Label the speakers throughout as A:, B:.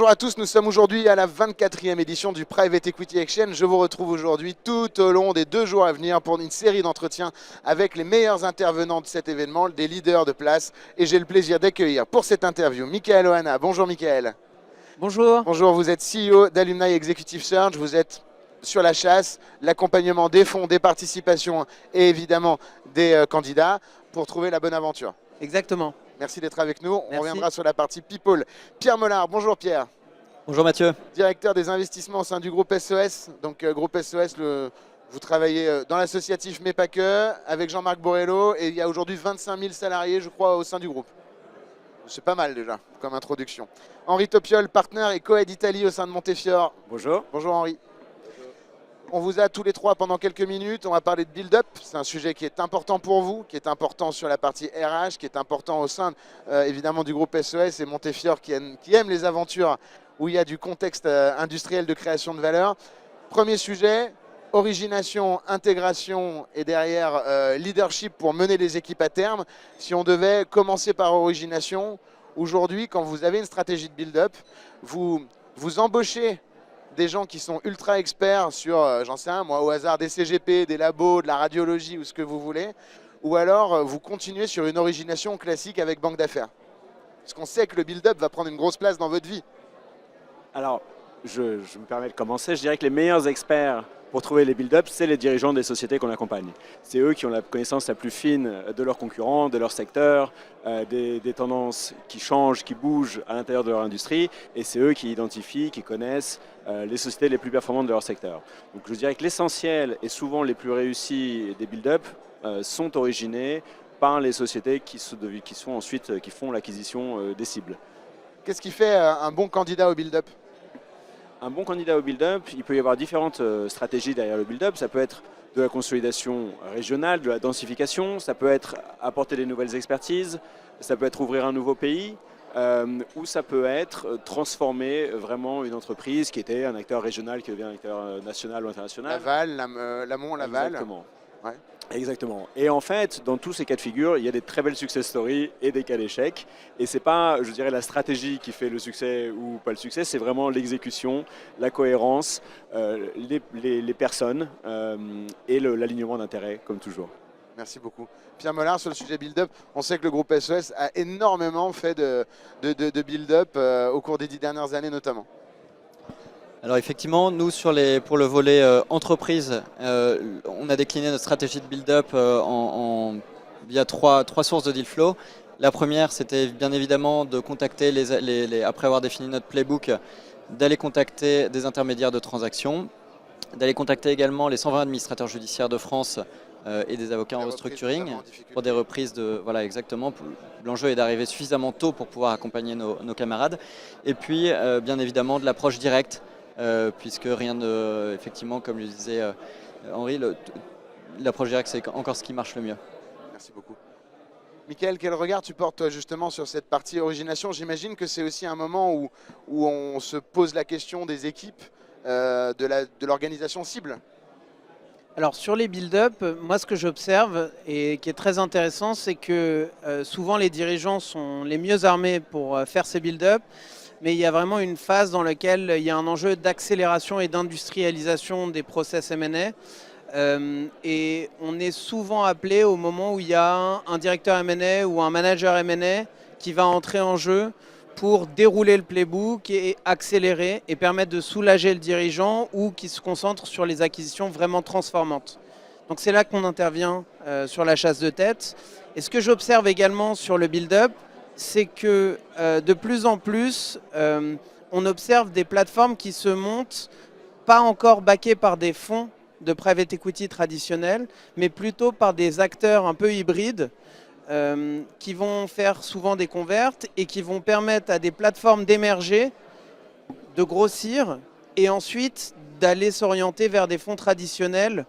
A: Bonjour à tous, nous sommes aujourd'hui à la 24e édition du Private Equity Exchange. Je vous retrouve aujourd'hui tout au long des 2 jours à venir pour une série d'entretiens avec les meilleurs intervenants de cet événement, des leaders de place. Et j'ai le plaisir d'accueillir pour cette interview Michael Ohana. Bonjour Michael.
B: Bonjour.
A: Bonjour, vous êtes CEO d'Alumni Executive Search, vous êtes sur la chasse, l'accompagnement des fonds, des participations et évidemment des candidats pour trouver la bonne aventure.
B: Exactement.
A: Merci d'être avec nous.
B: Merci.
A: On reviendra sur la partie People. Pierre Mollard, bonjour Pierre.
C: Bonjour Mathieu.
A: Directeur des investissements au sein du groupe SES. Donc groupe SES, vous travaillez dans l'associatif mais pas que, avec Jean-Marc Borrello et il y a aujourd'hui 25 000 salariés je crois au sein du groupe. C'est pas mal déjà comme introduction. Henri Topiol, partenaire et co-head Italie au sein de Montefiore.
D: Bonjour.
A: Bonjour Henri. On vous a tous les trois pendant quelques minutes. On va parler de build-up. C'est un sujet qui est important pour vous, qui est important sur la partie RH, qui est important au sein évidemment du groupe SES et Montefiore qui aime les aventures où il y a du contexte industriel de création de valeur. Premier sujet, origination, intégration et derrière leadership pour mener les équipes à terme. Si on devait commencer par origination, aujourd'hui, quand vous avez une stratégie de build-up, vous embauchez des gens qui sont ultra experts sur, j'en sais rien, moi au hasard, des CGP, des labos, de la radiologie ou ce que vous voulez, ou alors vous continuez sur une origination classique avec banque d'affaires. Parce qu'on sait que le build-up va prendre une grosse place dans votre vie.
D: Alors, je me permets de commencer. Je dirais que les meilleurs experts pour trouver les build-up, c'est les dirigeants des sociétés qu'on accompagne. C'est eux qui ont la connaissance la plus fine de leurs concurrents, de leur secteur, des tendances qui changent, qui bougent à l'intérieur de leur industrie, et c'est eux qui identifient, qui connaissent les sociétés les plus performantes de leur secteur. Donc je dirais que l'essentiel et souvent les plus réussis des build-up sont originés par les sociétés qui font l'acquisition des cibles.
A: Qu'est-ce qui fait un bon candidat au build-up ?
D: Un bon candidat au build-up, il peut y avoir différentes stratégies derrière le build-up. Ça peut être de la consolidation régionale, de la densification, ça peut être apporter des nouvelles expertises, ça peut être ouvrir un nouveau pays, ou ça peut être transformer vraiment une entreprise qui était un acteur régional qui devient un acteur national ou international.
A: Laval, l'amont, l'aval.
D: Exactement.
A: Ouais.
D: Exactement. Et en fait, dans tous ces cas de figure, il y a des très belles success stories et des cas d'échec. Et c'est pas, je dirais, la stratégie qui fait le succès ou pas le succès, c'est vraiment l'exécution, la cohérence, les personnes et l'alignement d'intérêts, comme toujours.
A: Merci beaucoup. Pierre Mollard, sur le sujet build-up, on sait que le groupe SES a énormément fait de build-up au cours des 10 dernières années notamment.
C: Alors effectivement, nous pour le volet entreprise, on a décliné notre stratégie de build-up via trois sources de deal flow. La première, c'était bien évidemment de contacter, après avoir défini notre playbook, d'aller contacter des intermédiaires de transactions, d'aller contacter également les 120 administrateurs judiciaires de France et des avocats en restructuring pour des reprises de... Voilà, exactement. L'enjeu est d'arriver suffisamment tôt pour pouvoir accompagner nos camarades. Et puis, bien évidemment, de l'approche directe, puisque rien de... Effectivement, comme le disait Henri, l'approche directe, c'est encore ce qui marche le mieux. Merci
A: beaucoup. Michael, quel regard tu portes justement sur cette partie origination ? J'imagine que c'est aussi un moment où on se pose la question des équipes, de l'organisation cible.
B: Alors sur les build-up, moi ce que j'observe et qui est très intéressant, c'est que souvent les dirigeants sont les mieux armés pour faire ces build-up, mais il y a vraiment une phase dans laquelle il y a un enjeu d'accélération et d'industrialisation des process M&A. Et on est souvent appelé au moment où il y a un directeur M&A ou un manager M&A qui va entrer en jeu pour dérouler le playbook et accélérer et permettre de soulager le dirigeant ou qui se concentre sur les acquisitions vraiment transformantes. Donc c'est là qu'on intervient sur la chasse de tête. Et ce que j'observe également sur le build-up, c'est que de plus en plus, on observe des plateformes qui se montent, pas encore backées par des fonds de private equity traditionnels, mais plutôt par des acteurs un peu hybrides, qui vont faire souvent des converts et qui vont permettre à des plateformes d'émerger, de grossir et ensuite d'aller s'orienter vers des fonds traditionnels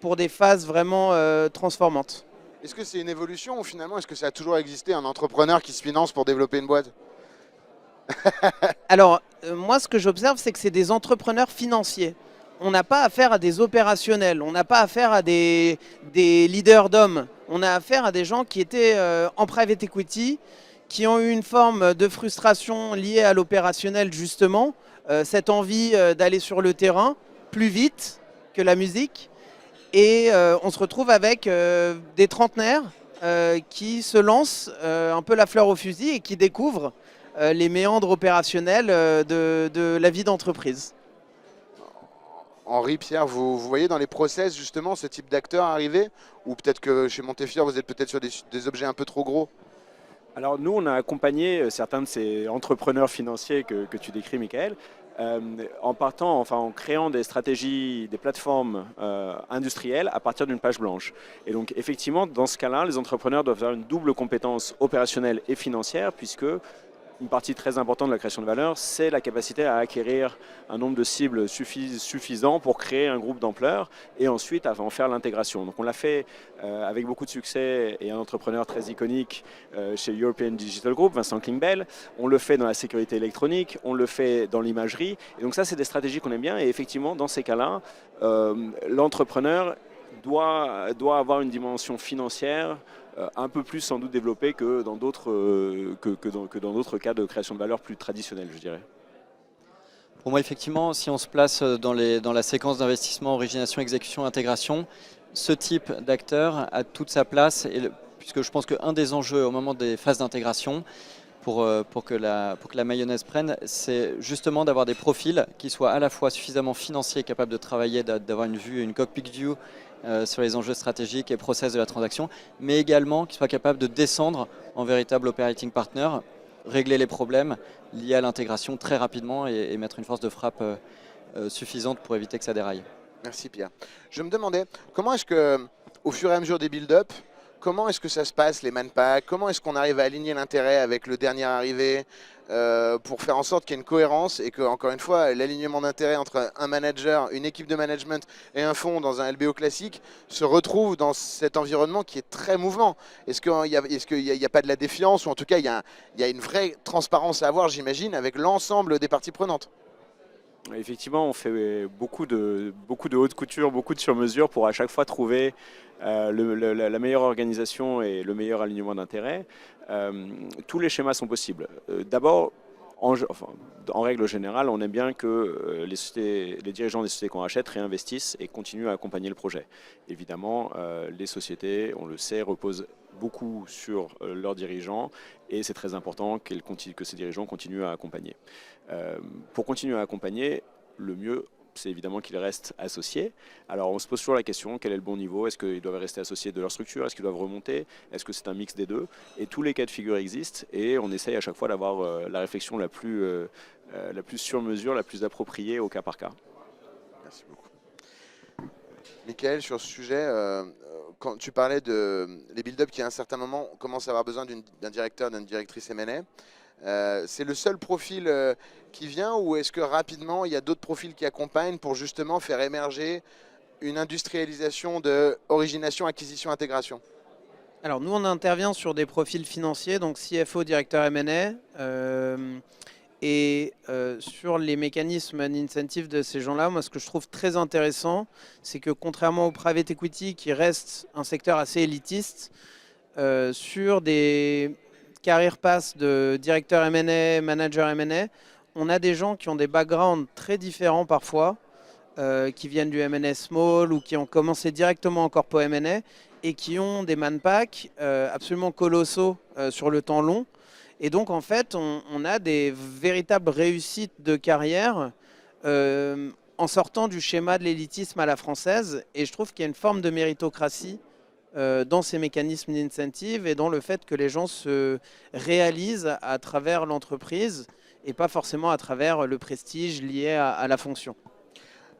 B: pour des phases vraiment transformantes.
A: Est-ce que c'est une évolution ou finalement est-ce que ça a toujours existé un entrepreneur qui se finance pour développer une boîte ?
B: Alors moi ce que j'observe c'est que c'est des entrepreneurs financiers. On n'a pas affaire à des opérationnels, on n'a pas affaire à des leaders d'hommes. On a affaire à des gens qui étaient en private equity, qui ont eu une forme de frustration liée à l'opérationnel justement, cette envie d'aller sur le terrain plus vite que la musique. Et on se retrouve avec des trentenaires qui se lancent un peu la fleur au fusil et qui découvrent les méandres opérationnels de la vie d'entreprise.
A: Henri, Pierre, vous voyez dans les process justement ce type d'acteurs arriver? Ou peut-être que chez Montefiore, vous êtes peut-être sur des objets un peu trop gros?
D: Alors nous, on a accompagné certains de ces entrepreneurs financiers que tu décris, Michael, en créant des stratégies, des plateformes industrielles à partir d'une page blanche. Et donc effectivement, dans ce cas-là, les entrepreneurs doivent avoir une double compétence opérationnelle et financière, puisque une partie très importante de la création de valeur, c'est la capacité à acquérir un nombre de cibles suffisant pour créer un groupe d'ampleur et ensuite à en faire l'intégration. Donc on l'a fait avec beaucoup de succès et un entrepreneur très iconique chez European Digital Group, Vincent Klingbeil. On le fait dans la sécurité électronique, on le fait dans l'imagerie. Et donc ça, c'est des stratégies qu'on aime bien. Et effectivement, dans ces cas-là, l'entrepreneur doit avoir une dimension financière un peu plus sans doute développée que dans d'autres cas de création de valeur plus traditionnels, je dirais.
C: Pour moi, effectivement, si on se place dans la séquence d'investissement, origination, exécution, intégration, ce type d'acteur a toute sa place, puisque je pense qu'un des enjeux au moment des phases d'intégration, pour que la mayonnaise prenne, c'est justement d'avoir des profils qui soient à la fois suffisamment financiers, capables de travailler, d'avoir une vue, une cockpit view sur les enjeux stratégiques et process de la transaction, mais également qui soient capables de descendre en véritable operating partner, régler les problèmes liés à l'intégration très rapidement et mettre une force de frappe suffisante pour éviter que ça déraille.
A: Merci Pierre. Je me demandais, comment est-ce que, au fur et à mesure des build-up, comment est-ce que ça se passe, les man-packs? Comment est-ce qu'on arrive à aligner l'intérêt avec le dernier arrivé pour faire en sorte qu'il y ait une cohérence et que, encore une fois, l'alignement d'intérêt entre un manager, une équipe de management et un fonds dans un LBO classique se retrouve dans cet environnement qui est très mouvant? Est-ce qu'il n'y a pas de la défiance, ou en tout cas il y a une vraie transparence à avoir, j'imagine, avec l'ensemble des parties prenantes?
D: Effectivement, on fait beaucoup de haute couture, beaucoup de sur-mesure pour à chaque fois trouver la meilleure organisation et le meilleur alignement d'intérêts. Tous les schémas sont possibles. D'abord, en règle générale, on aime bien que les dirigeants des sociétés qu'on rachète réinvestissent et continuent à accompagner le projet. Évidemment, les sociétés, on le sait, reposent beaucoup sur leurs dirigeants et c'est très important que ces dirigeants continuent à accompagner. Pour continuer à accompagner, le mieux, c'est évidemment qu'ils restent associés. Alors on se pose toujours la question, quel est le bon niveau? Est-ce qu'ils doivent rester associés de leur structure? Est-ce qu'ils doivent remonter? Est-ce que c'est un mix des deux? Et tous les cas de figure existent et on essaye à chaque fois d'avoir la réflexion la plus sur mesure, la plus appropriée au cas par cas.
A: Merci beaucoup. Michael, sur ce sujet, quand tu parlais des build-up qui à un certain moment commencent à avoir besoin d'un directeur, d'une directrice M&A, c'est le seul profil qui vient, ou est-ce que rapidement il y a d'autres profils qui accompagnent pour justement faire émerger une industrialisation de origination, acquisition, intégration?
B: Alors nous on intervient sur des profils financiers, donc CFO, directeur M&A, et sur les mécanismes d'incentive de ces gens-là, moi ce que je trouve très intéressant, c'est que contrairement au private equity qui reste un secteur assez élitiste, sur des career pass de directeur M&A, manager M&A, on a des gens qui ont des backgrounds très différents parfois, qui viennent du M&A small ou qui ont commencé directement en corpo M&A et qui ont des man-packs absolument colossaux sur le temps long. Et donc en fait, on a des véritables réussites de carrière en sortant du schéma de l'élitisme à la française. Et je trouve qu'il y a une forme de méritocratie dans ces mécanismes d'incentive et dans le fait que les gens se réalisent à travers l'entreprise et pas forcément à travers le prestige lié à la fonction.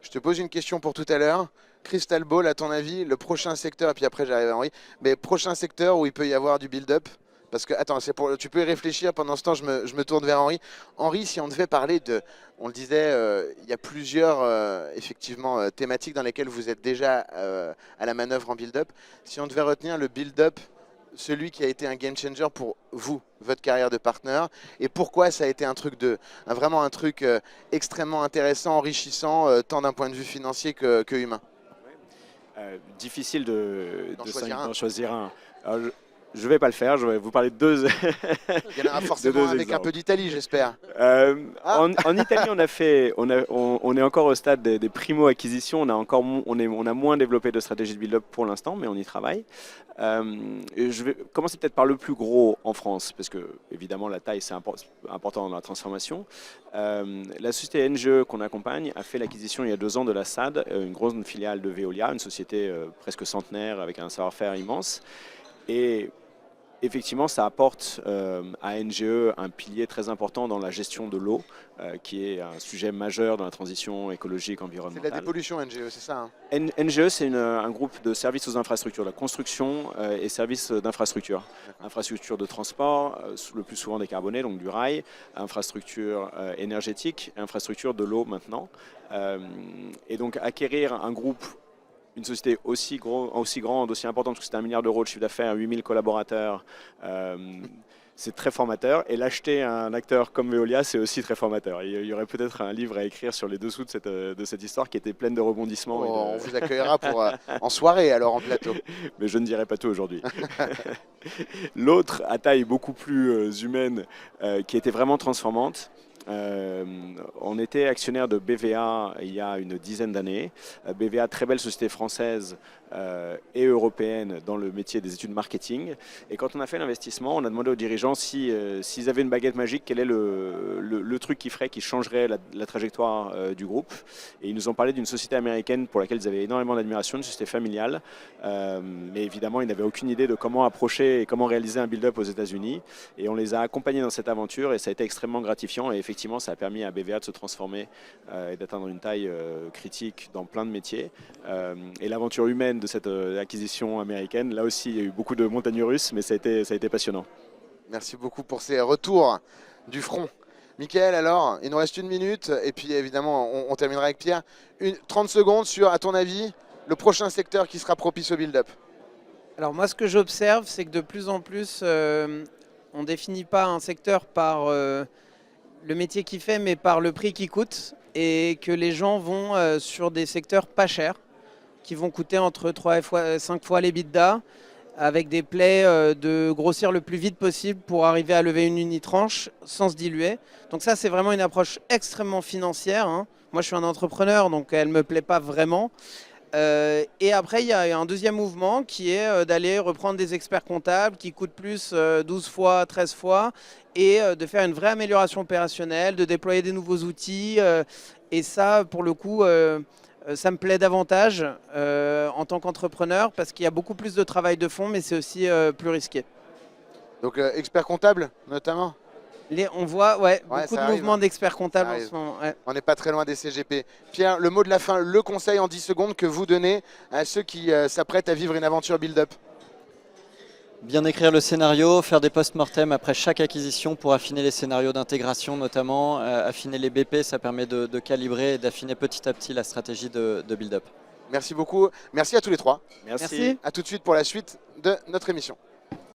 A: Je te pose une question pour tout à l'heure. Crystal Ball, à ton avis, le prochain secteur, et puis après j'arrive à Henri, mais prochain secteur où il peut y avoir du build-up? Parce que, attends, tu peux y réfléchir, pendant ce temps je me tourne vers Henri. Henri, si on devait parler on le disait, il y a plusieurs effectivement thématiques dans lesquelles vous êtes déjà à la manœuvre en build-up. Si on devait retenir le build-up, celui qui a été un game changer pour vous, votre carrière de partenaire, et pourquoi ça a été vraiment un truc extrêmement intéressant, enrichissant, tant d'un point de vue financier que humain?
D: Difficile d'en choisir un. Alors, Je ne vais pas le faire, je vais vous parler de deux.
A: Il y en aura forcément avec un
D: exemples.
A: peu d'Italie, j'espère.
D: En Italie, on est encore au stade des primo-acquisitions. On a moins développé de stratégie de build-up pour l'instant, mais on y travaille. Et je vais commencer peut-être par le plus gros en France, parce que évidemment la taille c'est important dans la transformation. La société NGE qu'on accompagne a fait l'acquisition il y a 2 ans de la SAD, une grosse filiale de Veolia, une société presque centenaire avec un savoir-faire immense. Et effectivement, ça apporte à NGE un pilier très important dans la gestion de l'eau, qui est un sujet majeur dans la transition écologique
A: C'est
D: environnementale.
A: de la dépollution, NGE, c'est ça, hein?
D: NGE, c'est un groupe de services aux infrastructures, la construction et services d'infrastructure. Infrastructure de transport, le plus souvent décarbonée, donc du rail, infrastructure énergétique, infrastructure de l'eau maintenant. Et donc acquérir un groupe, une société aussi grande, aussi importante, parce que c'est 1 milliard d'euros de chiffre d'affaires, 8000 collaborateurs, c'est très formateur. Et l'acheter à un acteur comme Veolia, c'est aussi très formateur. Il y aurait peut-être un livre à écrire sur les dessous de cette histoire qui était pleine de rebondissements.
A: On vous accueillera en soirée, alors, en plateau.
D: Mais je ne dirai pas tout aujourd'hui. L'autre, à taille beaucoup plus humaine, qui était vraiment transformante. On était actionnaire de BVA il y a une dizaine d'années. BVA, très belle société française et européenne dans le métier des études marketing. Et quand on a fait l'investissement, on a demandé aux dirigeants s'ils avaient une baguette magique, quel est le truc qui changerait la trajectoire du groupe. Et ils nous ont parlé d'une société américaine pour laquelle ils avaient énormément d'admiration, une société familiale. Mais évidemment, ils n'avaient aucune idée de comment approcher et comment réaliser un build-up aux États-Unis. Et on les a accompagnés dans cette aventure et ça a été extrêmement gratifiant. Et effectivement, ça a permis à BVA de se transformer et d'atteindre une taille critique dans plein de métiers. Et l'aventure humaine de cette acquisition américaine, là aussi, il y a eu beaucoup de montagnes russes, mais ça a été passionnant.
A: Merci beaucoup pour ces retours du front. Mickaël, alors, il nous reste 1 minute, et puis évidemment, on terminera avec Pierre. 30 secondes sur, à ton avis, le prochain secteur qui sera propice au build-up.
B: Alors moi, ce que j'observe, c'est que de plus en plus, on ne définit pas un secteur par le métier qu'il fait, mais par le prix qu'il coûte, et que les gens vont sur des secteurs pas chers, qui vont coûter entre 3 et 5 fois l'EBITDA, avec des plays de grossir le plus vite possible pour arriver à lever une unitranche sans se diluer. Donc ça, c'est vraiment une approche extrêmement financière, hein. Moi, je suis un entrepreneur, donc elle ne me plaît pas vraiment. Et après, il y a un deuxième mouvement qui est d'aller reprendre des experts comptables qui coûtent plus 12 fois, 13 fois, et de faire une vraie amélioration opérationnelle, de déployer des nouveaux outils. Et ça, pour le coup, ça me plaît davantage en tant qu'entrepreneur parce qu'il y a beaucoup plus de travail de fond, mais c'est aussi plus risqué.
A: Donc, expert comptable, notamment.
B: On voit beaucoup de mouvements
A: hein.
B: d'experts comptables en ce moment. Ouais.
A: On n'est pas très loin des CGP. Pierre, le mot de la fin, le conseil en 10 secondes que vous donnez à ceux qui s'apprêtent à vivre une aventure build-up.
C: Bien écrire le scénario, faire des post-mortem après chaque acquisition pour affiner les scénarios d'intégration notamment, affiner les BP, ça permet de calibrer et d'affiner petit à petit la stratégie de build-up.
A: Merci beaucoup. Merci à tous les trois.
B: Merci.
A: À tout de suite pour la suite de notre émission.